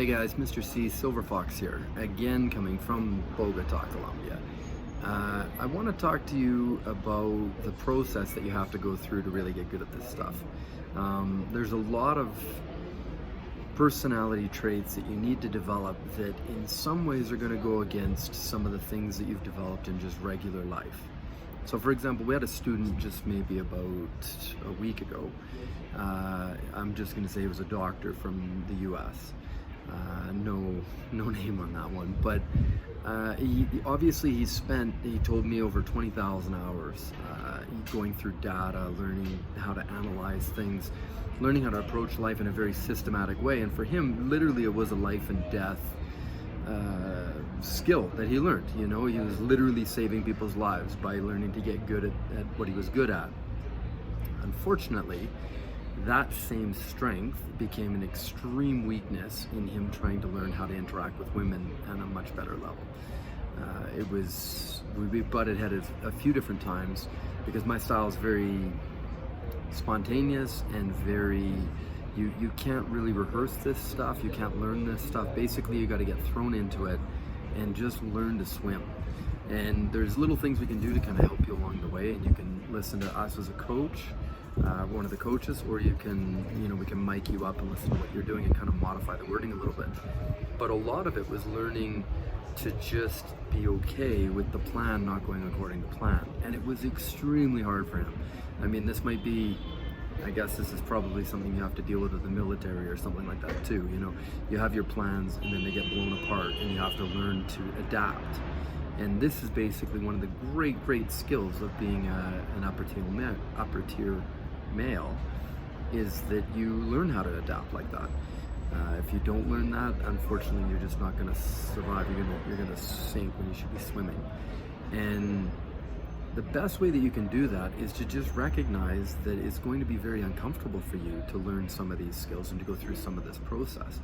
Hey guys, Mr. C, Silverfox here, again coming from Bogota, Colombia. I want to talk to you about the process that you have to go through to really get good at this stuff. There's a lot of personality traits that you need to develop that in some ways are going to go against some of the things that you've developed in just regular life. So for example, we had a student just maybe about a week ago. I'm just going to say he was a doctor from the US. No name on that one, but he told me over 20,000 hours going through data, learning how to analyze things, learning how to approach life in a very systematic way. And for him, literally it was a life and death skill that he learned. You know, he was literally saving people's lives by learning to get good at what he was good at. Unfortunately, that same strength became an extreme weakness in him trying to learn how to interact with women on a much better level. We butted heads a few different times because my style is very spontaneous and very, you can't really rehearse this stuff, you can't learn this stuff. Basically, you got to get thrown into it and just learn to swim. And there's little things we can do to kind of help you along the way, and you can listen to us as a coach, one of the coaches, or you can, we can mic you up and listen to what you're doing and kind of modify the wording a little bit. But a lot of it was learning to just be okay with the plan not going according to plan. And it was extremely hard for him. I mean, this might be, I guess this is probably something you have to deal with the military or something like that too. You have your plans and then they get blown apart and you have to learn to adapt. And this is basically one of the great skills of being an upper tier male, is that you learn how to adapt like that. If you don't learn that, unfortunately, you're just not going to survive. You're going to sink when you should be swimming. And the best way that you can do that is to just recognize that it's going to be very uncomfortable for you to learn some of these skills and to go through some of this process,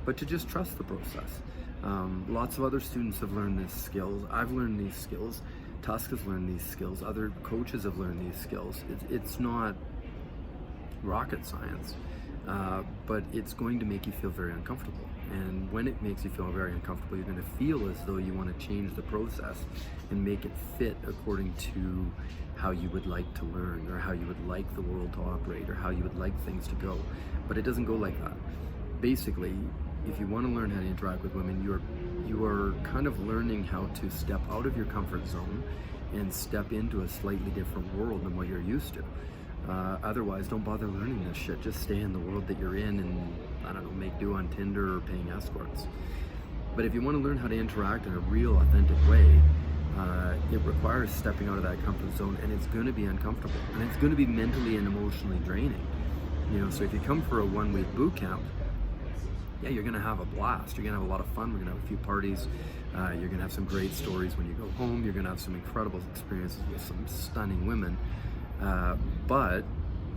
but to just trust the process. Lots of other students have learned these skills. I've learned these skills. Tusk has learned these skills. Other coaches have learned these skills. It's not rocket science, but it's going to make you feel very uncomfortable. And when it makes you feel very uncomfortable, you're going to feel as though you want to change the process and make it fit according to how you would like to learn, or how you would like the world to operate, or how you would like things to go. But it doesn't go like that. Basically, if you want to learn how to interact with women, you are kind of learning how to step out of your comfort zone and step into a slightly different world than what you're used to. Otherwise, don't bother learning this shit. Just stay in the world that you're in and, I don't know, make do on Tinder or paying escorts. But if you want to learn how to interact in a real, authentic way, it requires stepping out of that comfort zone, and it's going to be uncomfortable, and it's going to be mentally and emotionally draining. So if you come for a one-week boot camp, yeah, you're going to have a blast. You're going to have a lot of fun. We're going to have a few parties. You're going to have some great stories when you go home. You're going to have some incredible experiences with some stunning women. But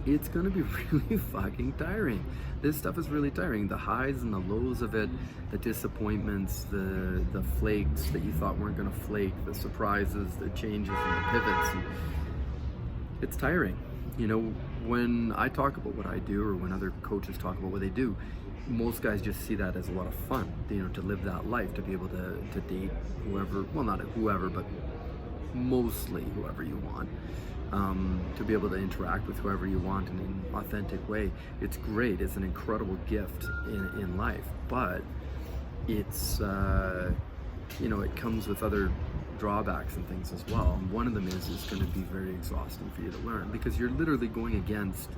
it's going to be really fucking tiring. This stuff is really tiring. The highs and the lows of it, the disappointments, the flakes that you thought weren't going to flake, the surprises, the changes and the pivots. It's tiring. When I talk about what I do, or when other coaches talk about what they do, most guys just see that as a lot of fun, to live that life, to be able to date whoever, well, not whoever, but mostly whoever you want, to be able to interact with whoever you want in an authentic way. It's great. It's an incredible gift in life, but it's, it comes with other drawbacks and things as well. And one of them is it's going to be very exhausting for you to learn, because you're literally going against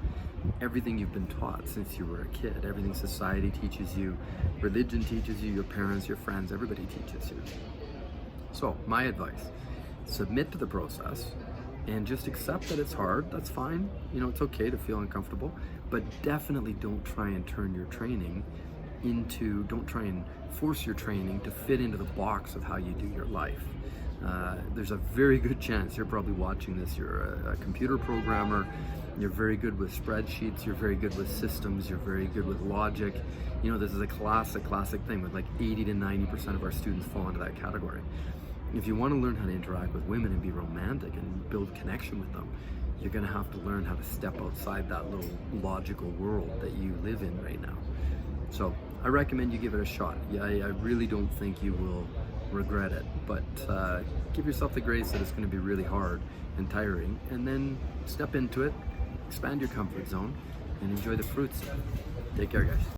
everything you've been taught since you were a kid. Everything society teaches you, religion teaches you, your parents, your friends, everybody teaches you. So my advice, submit to the process and just accept that it's hard. That's fine. It's okay to feel uncomfortable, but definitely don't try and turn your training don't try and force your training to fit into the box of how you do your life. There's a very good chance you're probably watching this. You're a computer programmer. You're very good with spreadsheets. You're very good with systems. You're very good with logic. This is a classic thing with like 80 to 90% of our students fall into that category. If you want to learn how to interact with women and be romantic and build connection with them, you're going to have to learn how to step outside that little logical world that you live in right now. So I recommend you give it a shot. Yeah, I really don't think you will regret it, but give yourself the grace that it's going to be really hard and tiring, and then step into it, expand your comfort zone, and enjoy the fruits. Take care, guys.